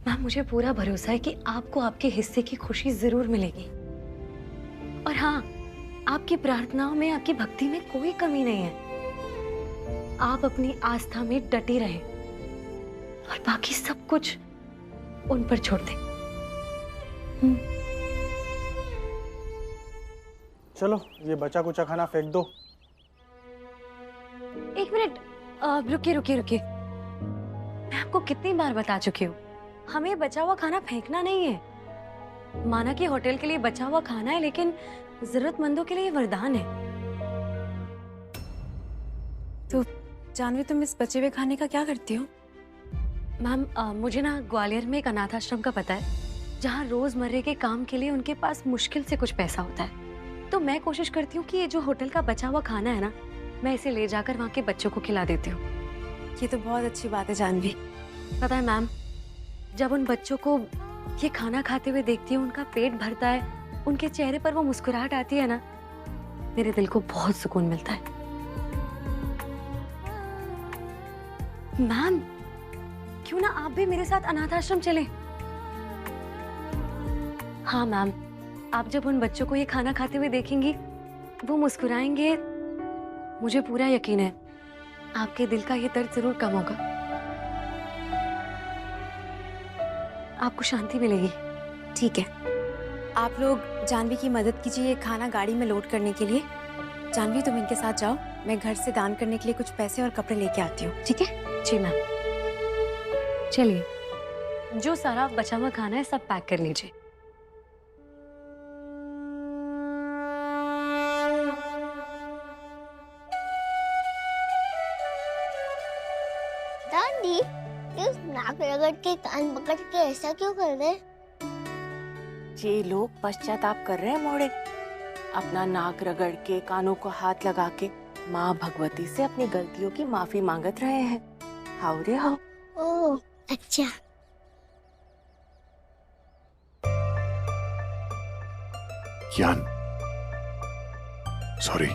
Ma'am, मुझे पूरा भरोसा है कि आपको आपके हिस्से की खुशी जरूर मिलेगी। और हाँ, आपकी प्रार्थनाओं में, आपकी भक्ति में कोई कमी नहीं है। आप अपनी आस्था में डटी रहें और बाकी सब कुछ उन पर छोड़ दें। चलो ये बचा कुचा खाना फेंक दो। एक मिनट, रुकिए रुकिए रुकिए। मैं आपको कितनी बार बता चुकी हूँ, हमें बचा हुआ खाना फेंकना नहीं है। माना कि होटल के लिए बचा हुआ खाना है, लेकिन जरूरतमंदों के लिए ये वरदान है। तो जानवी, तुम इस बचे हुए खाने का क्या करती हो? मैम, मुझे ना ग्वालियर में एक अनाथ आश्रम का पता है, जहाँ रोजमर्रे के काम के लिए उनके पास मुश्किल से कुछ पैसा होता है। तो मैं कोशिश करती हूँ कि ये जो होटल का बचा हुआ खाना है ना, मैं इसे ले जाकर वहाँ के बच्चों को खिला देती हूँ। ये तो बहुत अच्छी बात है जानवी। पता है मैम, जब उन बच्चों को ये खाना खाते हुए देखती हूँ, उनका पेट भरता है, उनके चेहरे पर वो मुस्कुराहट आती है ना, मेरे दिल को बहुत सुकून मिलता है। मैम, क्यों ना आप भी मेरे साथ अनाथ आश्रम चलें? हाँ मैम, आप जब उन बच्चों को ये खाना खाते हुए देखेंगी, वो मुस्कुराएंगे, मुझे पूरा यकीन है आपके दिल का ये दर्द जरूर कम होगा। आपको शांति मिलेगी। ठीक है, आप लोग जानवी की मदद कीजिए खाना गाड़ी में लोड करने के लिए। जानवी, तुम इनके साथ जाओ, मैं घर से दान करने के लिए कुछ पैसे और कपड़े लेके आती हूँ, ठीक है? जी मैम। चलिए, जो सारा बचा हुआ खाना है सब पैक कर लीजिए। दादी, इस नाक रगड़ के कान पकड़ के ऐसा क्यों कर रहे? ये लोग पश्चाताप कर रहे हैं मोड़े, अपना नाक रगड़ के कानों को हाथ लगा के माँ भगवती से अपनी गलतियों की माफी मांगत रहे हैं। हाउ रे हाउ। ओह अच्छा। कियान, सॉरी।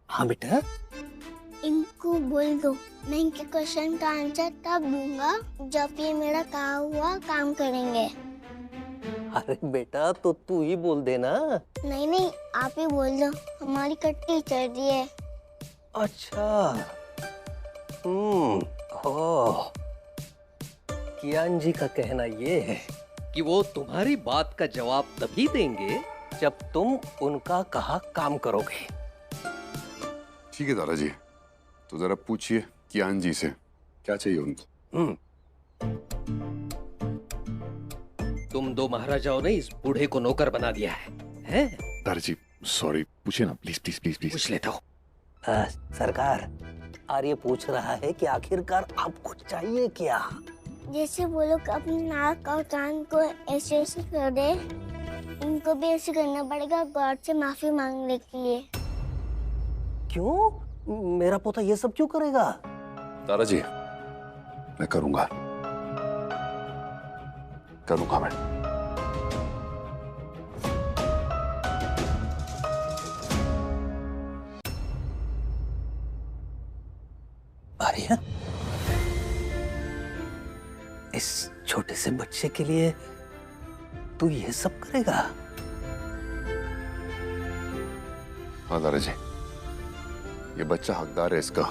हाँ बेटा, इनको बोल दो, मैं इनके क्वेश्चन का आंसर तब दूंगा जब ये मेरा कहा हुआ काम करेंगे। अरे बेटा तो तू ही बोल देना। नहीं नहीं, आप ही बोल दो, हमारी कट्टी चल रही है। अच्छा, ओह, कियान जी का कहना ये है कि वो तुम्हारी बात का जवाब तभी देंगे जब तुम उनका कहा काम करोगे। ठीक है दादाजी, तो जरा पूछिए कियान जी से क्या चाहिए उनको। तुम दो महाराजाओं ने इस बूढ़े को नौकर बना दिया है, हैं? दादाजी सॉरी, पूछिए ना प्लीज प्लीज प्लीज प्लीज। पूछ लेता हूँ। सरकार, आर्य पूछ रहा है कि आखिरकार आपको चाहिए क्या? जैसे वो लोग अपने नाक और कान को ऐसे ऐसे कर दे, इनको भी ऐसे करना पड़ेगा गॉड से माफी मांगने के लिए। क्यों? मेरा पोता ये सब क्यों करेगा? दादाजी मैं करूंगा मैं। आर्य, इस छोटे से बच्चे के लिए तू ये सब करेगा? हाँ दादाजी, ये बच्चा हकदार है इसका।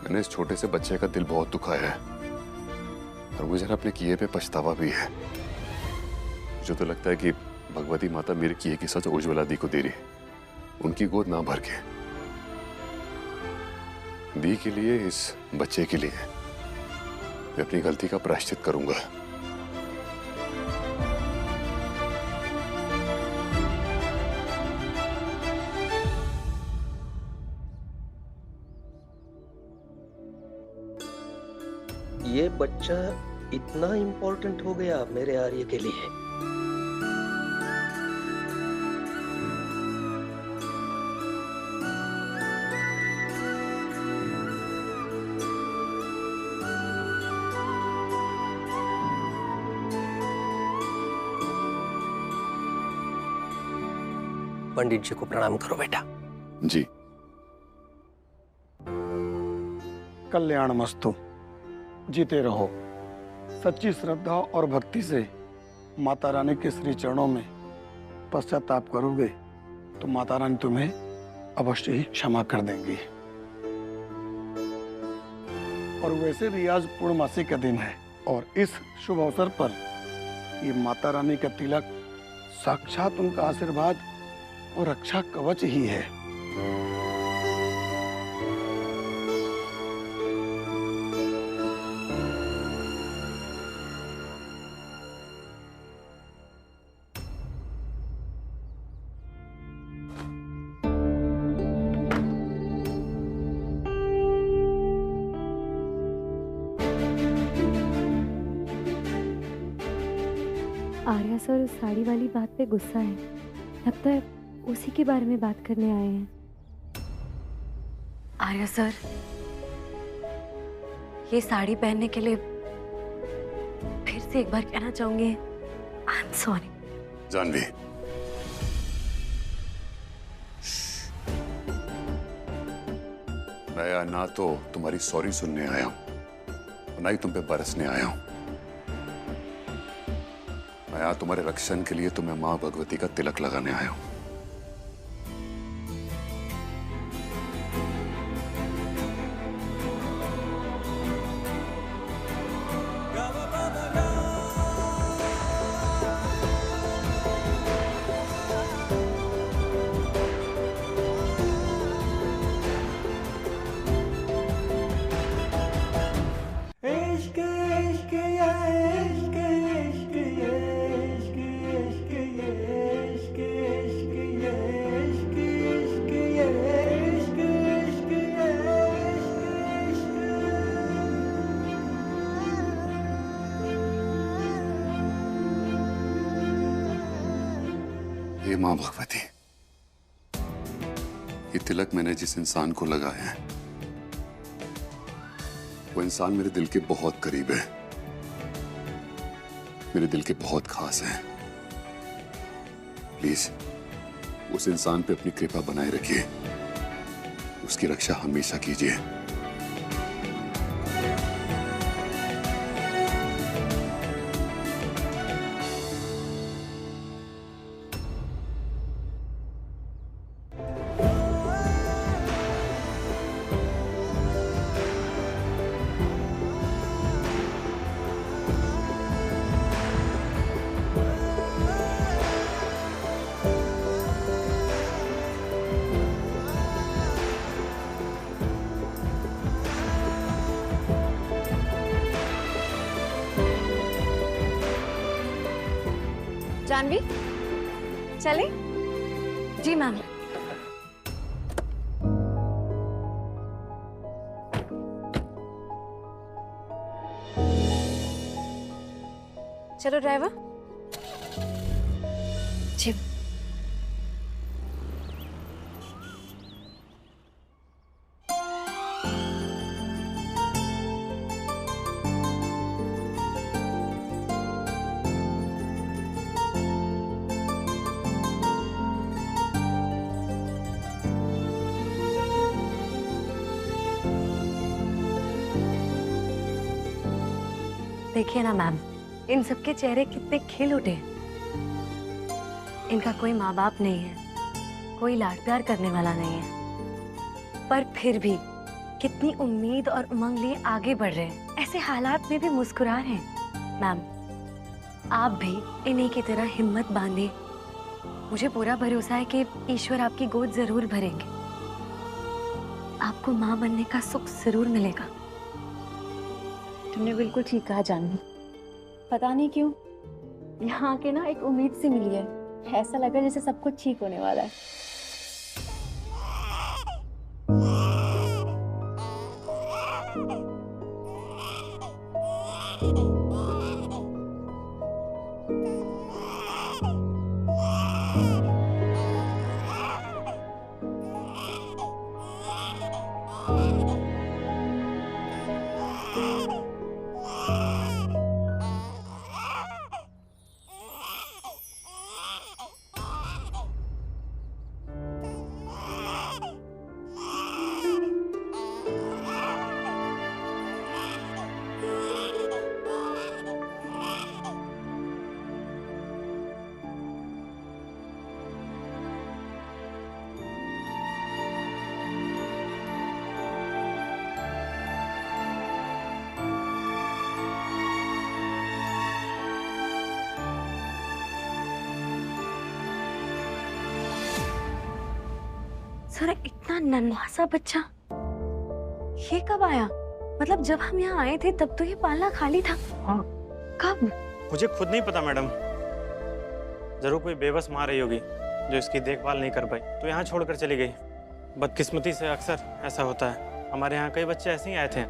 मैंने इस छोटे से बच्चे का दिल बहुत दुखाया है और मुझे ना अपने किए पे पछतावा भी है। मुझे तो लगता है कि भगवती माता मेरे किए की सजा उज्ज्वला दी को दे रही है, उनकी गोद ना भर के। दी के लिए, इस बच्चे के लिए मैं अपनी गलती का प्रायश्चित करूंगा। ये बच्चा इतना इम्पोर्टेंट हो गया मेरे आर्य के लिए? पंडित जी को प्रणाम करो बेटा। जी। कल्याणमस्तु। जीते रहो। सच्ची श्रद्धा और भक्ति से माता रानी के श्री चरणों में पश्चाताप करोगे तो माता रानी तुम्हें अवश्य ही क्षमा कर देंगी। और वैसे भी आज पूर्णमासी का दिन है और इस शुभ अवसर पर ये माता रानी का तिलक साक्षात उनका आशीर्वाद और रक्षा कवच ही है। आर्या सर उस साड़ी वाली बात पे गुस्सा है। लगता है उसी के बारे में बात करने आए हैं। आर्या सर, ये साड़ी पहनने के लिए फिर से एक बार कहना चाहूंगी, आई एम सॉरी। जानवी, मैं यहाँ ना तो तुम्हारी सॉरी सुनने आया हूं, ना ही तुम पे बरसने आया हूं। मैं यहाँ तुम्हारे रक्षण के लिए तुम्हें माँ भगवती का तिलक लगाने आया हूं। हे माँ भगवती, ये तिलक मैंने जिस इंसान को लगाया है वो इंसान मेरे दिल के बहुत करीब है, मेरे दिल के बहुत खास है। प्लीज उस इंसान पे अपनी कृपा बनाए रखिए, उसकी रक्षा हमेशा कीजिए। जानवी, चले? जी मैम। चलो ड्राइवर। जी। देखिए ना मैम, इन सबके चेहरे कितने खिल उठे। इनका कोई माँ बाप नहीं है, कोई लाड प्यार करने वाला नहीं है, पर फिर भी कितनी उम्मीद और उमंग लिए आगे बढ़ रहे हैं। ऐसे हालात में भी मुस्कुरा रहे हैं। मैम, आप भी इन्हीं की तरह हिम्मत बांधिए। मुझे पूरा भरोसा है कि ईश्वर आपकी गोद जरूर भरेंगे। आपको माँ बनने का सुख जरूर मिलेगा। तुमने बिल्कुल ठीक कहा जानवी। पता नहीं क्यों यहाँ के ना एक उम्मीद सी मिली है। ऐसा लगा जैसे सब कुछ ठीक होने वाला है। सर इतना नन्हा सा बच्चा ये कब आया? मतलब जब हम यहाँ आए थे तब तो ये पालना खाली था। हाँ। कब? मुझे खुद नहीं पता मैडम, जरूर कोई बेबस माँ रही होगी जो इसकी देखभाल नहीं कर पाई तो यहाँ छोड़कर चली गई। बदकिस्मती से अक्सर ऐसा होता है, हमारे यहाँ कई बच्चे ऐसे ही आए थे।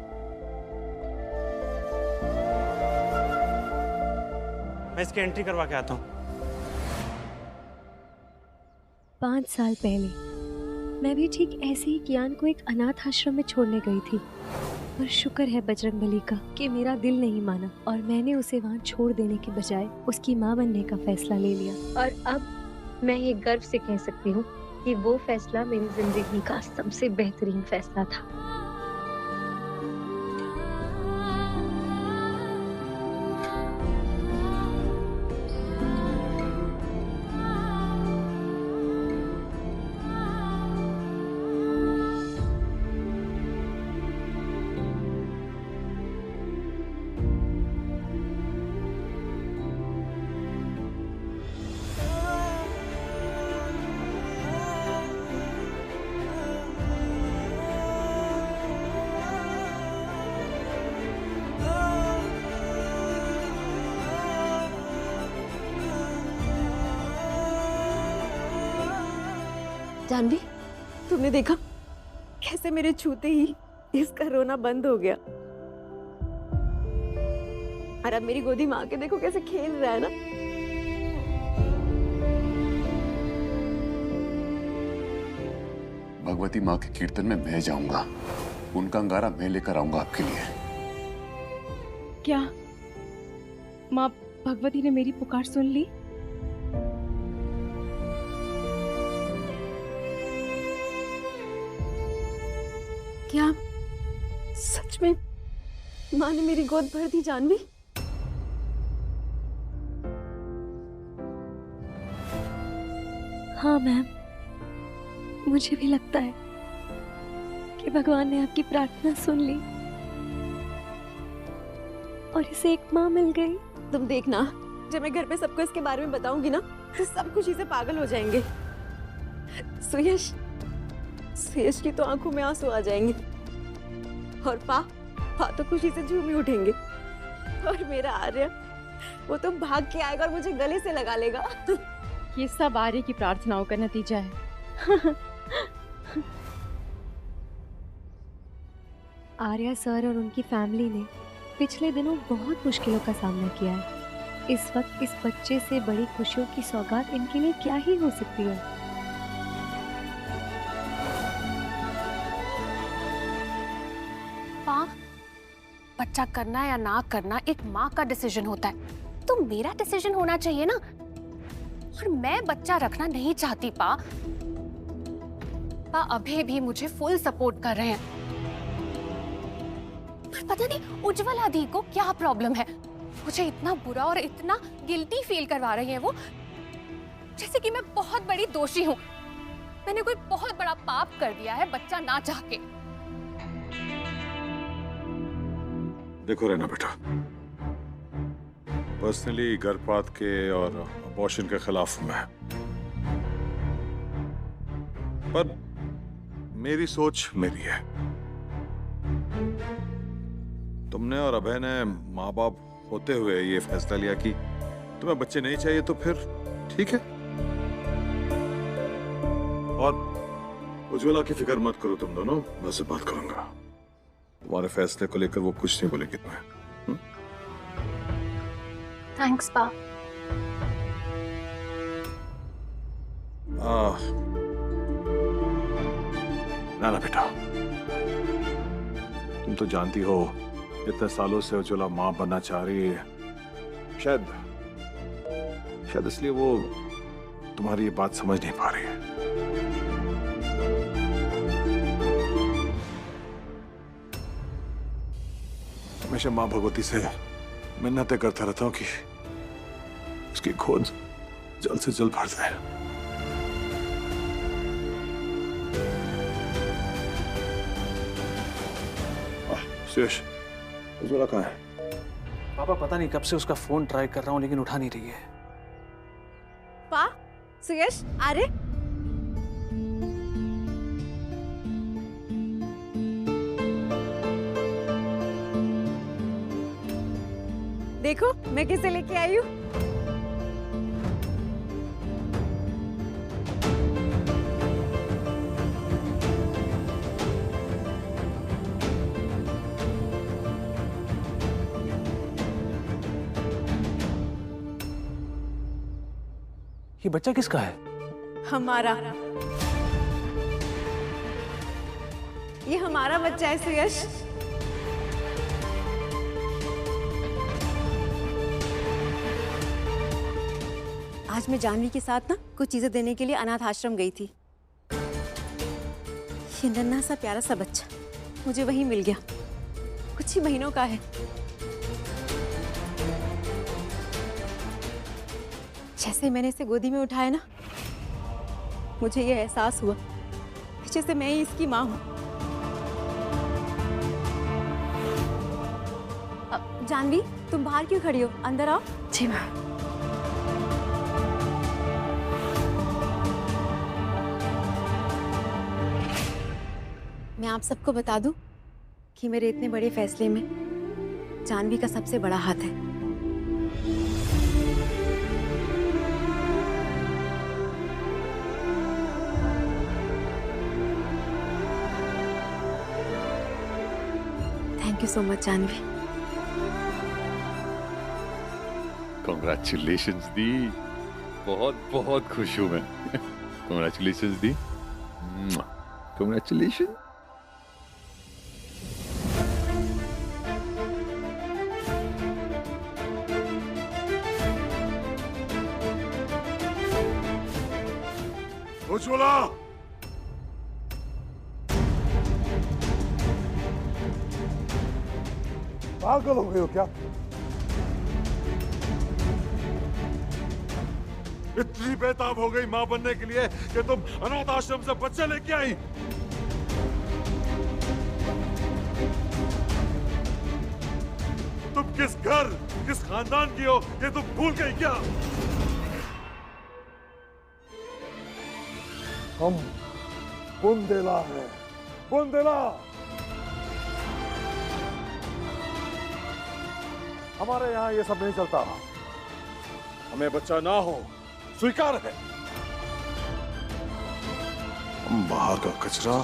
मैं इसकी एंट्री करवा के आता हूँ। 5 साल पहले मैं भी ठीक ऐसे ही कियान को एक अनाथ आश्रम में छोड़ने गई थी, पर शुक्र है बजरंगबली का कि मेरा दिल नहीं माना और मैंने उसे वहाँ छोड़ देने के बजाय उसकी माँ बनने का फैसला ले लिया। और अब मैं ये गर्व से कह सकती हूँ कि वो फैसला मेरी जिंदगी का सबसे बेहतरीन फैसला था। जानवी, तुमने देखा कैसे मेरे छूते ही इसका रोना बंद हो गया। और अब मेरी गोदी में आके देखो कैसे खेल रहा है ना। भगवती माँ के कीर्तन में मैं जाऊंगा, उनका अंगारा मैं लेकर आऊंगा आपके लिए। क्या माँ भगवती ने मेरी पुकार सुन ली? क्या सच में माँ ने मेरी गोद भर दी जानवी? हाँ मैम, मुझे भी लगता है कि भगवान ने आपकी प्रार्थना सुन ली और इसे एक माँ मिल गई। तुम देखना, जब मैं घर पे सबको इसके बारे में बताऊंगी ना तो सब खुशी से पागल हो जाएंगे। सुयश की तो आंखों में आंसू आ जाएंगे और पा तो खुशी से झूम ही उठेंगे। और मेरा आर्य, वो तो भाग के आएगा और मुझे गले से लगा लेगा। ये सब आर्य की प्रार्थनाओं का नतीजा है। आर्या सर और उनकी फैमिली ने पिछले दिनों बहुत मुश्किलों का सामना किया है। इस वक्त इस बच्चे से बड़ी खुशियों की सौगात इनके लिए क्या ही हो सकती है। बच्चा करना या ना करना एक माँ का डिसीजन होता है, तो मेरा डिसीजन होना चाहिए ना। और मैं बच्चा रखना नहीं चाहती पा अभय भी मुझे फुल सपोर्ट कर रहे हैं। पर पता नहीं उज्ज्वला दी को क्या प्रॉब्लम है, मुझे इतना बुरा और इतना गिल्टी फील करवा रही है वो, जैसे कि मैं बहुत बड़ी दोषी हूँ। मैंने कोई बहुत बड़ा पाप कर दिया है बच्चा ना चाह के। देखो रहना बेटा, पर्सनली गर्भपात के और अबॉर्शन के खिलाफ मैं, पर मेरी सोच मेरी है। तुमने और अभय ने माँ बाप होते हुए ये फैसला लिया कि तुम्हें बच्चे नहीं चाहिए, तो फिर ठीक है। और उज्ज्वला की फिक्र मत करो तुम दोनों, मैं उससे बात करूंगा। तुम्हारे फैसले को लेकर वो कुछ नहीं बोलेगी तुम्हें। थैंक्स पा। ना बेटा, तुम तो जानती हो इतने सालों से उज्ज्वला माँ बनना चाह रही है। शायद इसलिए वो तुम्हारी ये बात समझ नहीं पा रही है। हमेशा माँ भगवती से मिन्नतें करता रहता हूँ कि उसकी गोद जल्द से जल्द भर जाए। सुयश, उज्ज्वला कहाँ है? पापा पता नहीं कब से उसका फोन ट्राई कर रहा हूँ लेकिन उठा नहीं रही है। पा, सुयश, अरे देखो मैं किसे लेके आई हूँ। ये बच्चा किसका है? हमारा। ये हमारा बच्चा है सुयश। आज मैं जानवी के साथ ना कुछ चीजें देने के लिए अनाथ आश्रम गई थी। ये नन्हा सा प्यारा सा बच्चा मुझे वहीं मिल गया। कुछ ही महीनों का है। जैसे मैंने इसे गोदी में उठाया ना, मुझे ये एहसास हुआ जैसे मैं ही इसकी माँ हूँ। जानवी, तुम बाहर क्यों खड़ी हो? अंदर आओ। जी माँ। मैं आप सबको बता दूं कि मेरे इतने बड़े फैसले में जानवी का सबसे बड़ा हाथ है। Thank you so much Janvi. Congratulations दी, बहुत बहुत खुश हूं मैं। कॉन्ग्रेचुलेशंस दी, कॉन्ग्रेचुलेशन। उज्ज्वला, पागल हो गए हो क्या? इतनी बेताब हो गई मां बनने के लिए कि तुम अनाथ आश्रम से बच्चे लेके आई। तुम किस घर, किस खानदान की हो ये तुम भूल गई क्या? हम बुंदेला हैं, बुंदेला। हमारे यहाँ ये सब नहीं चलता। हमें बच्चा ना हो स्वीकार है। हम बाहर का कचरा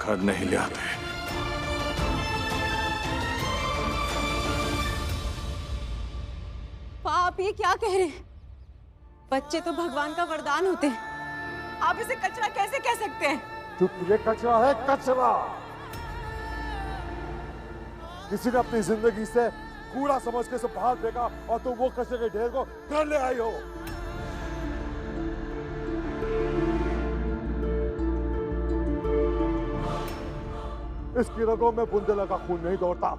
घर नहीं ले आते। आप ये क्या कह रहे हैं? बच्चे तो भगवान का वरदान होते हैं। आप इसे कचरा कैसे कह सकते हैं? चुप, ये कचरा है, कचरा। किसी ने अपनी जिंदगी से कूड़ा समझ के इसे बाहर फेंका और तुम वो कचरे के ढेर को घर ले आई हो। इसकी रगों में बुंदेला का खून नहीं दौड़ता।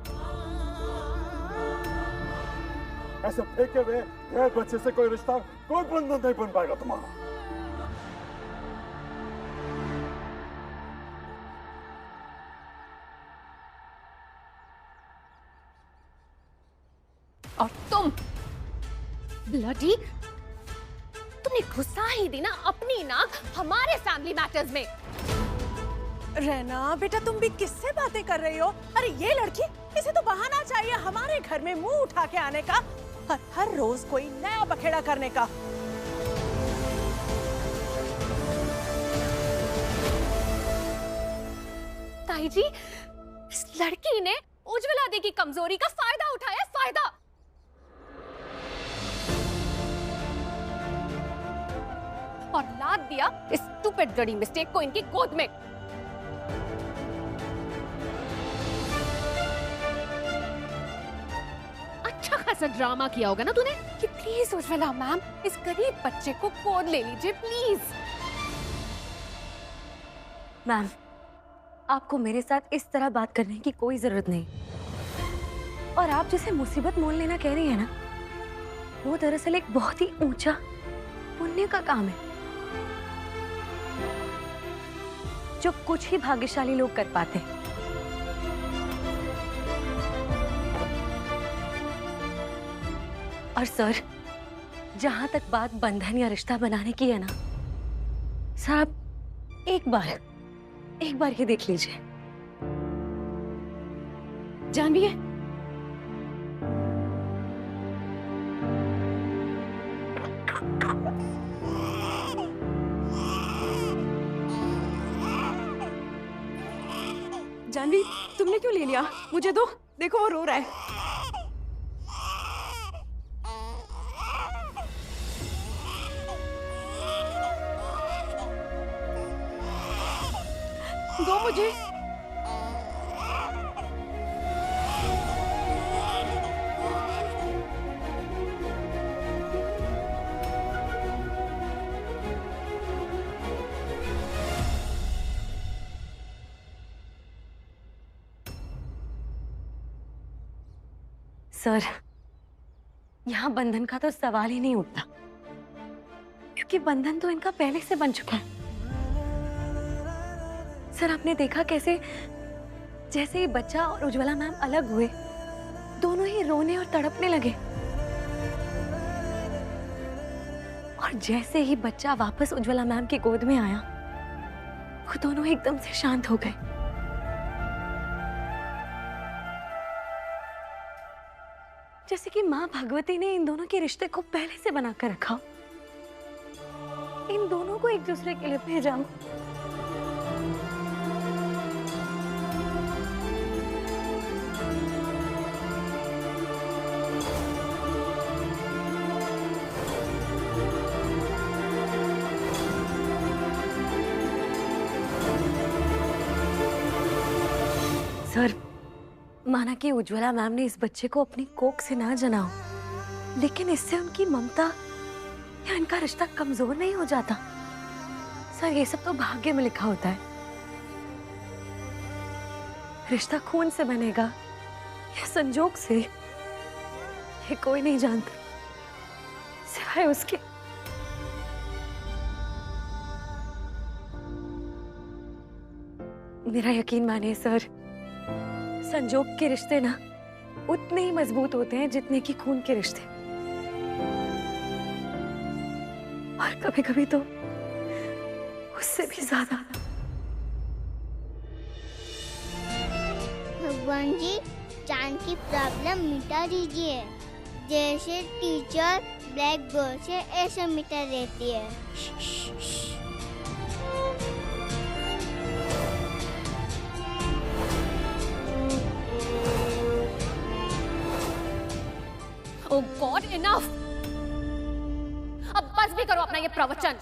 ऐसे फेंके हुए गैर बच्चे से कोई रिश्ता, कोई बंधन नहीं बन पाएगा तुम्हारा। और तुम ब्लडी, तुमने घुसा ही दी ना अपनी नाक हमारे फैमिली मैटर्स में। रहना बेटा, तुम भी किससे बातें कर रही हो? अरे ये लड़की, इसे तो बहाना चाहिए हमारे घर में मुंह उठा के आने का, हर रोज कोई नया बखेड़ा करने का। ताई जी, इस लड़की ने उज्ज्वला दी की कमजोरी का फायदा उठाया, फायदा। और लाद दिया इस स्टूपिड गड़ी मिस्टेक को इनकी गोद में। अच्छा खासा ड्रामा किया होगा ना तूने कि प्लीज उज्ज्वला मैम, इस गरीब बच्चे को गोद ले लीजिए प्लीज। मैम, आपको मेरे साथ इस तरह बात करने की कोई जरूरत नहीं। और आप जिसे मुसीबत मोल लेना कह रही है ना, वो दरअसल एक बहुत ही ऊंचा पुण्य का काम है जो कुछ ही भाग्यशाली लोग कर पाते हैं। और सर, जहां तक बात बंधन या रिश्ता बनाने की है ना, सर आप एक बार ये देख लीजिए। जानवी है, जानवी, तुमने क्यों ले लिया? मुझे दो, देखो वो रो रहा है। दो मुझे। सर, यहाँ बंधन का तो सवाल ही नहीं उठता, क्योंकि बंधन तो इनका पहले से बन चुका है। सर, आपने देखा कैसे जैसे ही बच्चा और उज्ज्वला मैम अलग हुए, दोनों ही रोने और तड़पने लगे, और जैसे ही बच्चा वापस उज्ज्वला मैम की गोद में आया, वो दोनों एकदम से शांत हो गए। जैसे कि माँ भगवती ने इन दोनों के रिश्ते को पहले से बनाकर रखा, इन दोनों को एक दूसरे के लिए भेजा। सर, माना कि उज्ज्वला मैम ने इस बच्चे को अपनी कोख से ना जना हो, लेकिन इससे उनकी ममता या इनका रिश्ता कमजोर नहीं हो जाता। सर, ये सब तो भाग्य में लिखा होता है। रिश्ता खून से बनेगा या संजोग से, ये कोई नहीं जानता सिवाय उसके। मेरा यकीन मानिए सर, संजोग के रिश्ते ना उतने ही मजबूत होते हैं जितने कि खून के रिश्ते, और कभी-कभी तो उससे भी ज्यादा। भगवान जी, चांद की प्रॉब्लम मिटा दीजिए, जैसे टीचर ब्लैक बोर्ड से ऐसे मिटा देती है। Oh God, enough! अब बस भी करो अपना ये प्रवचन।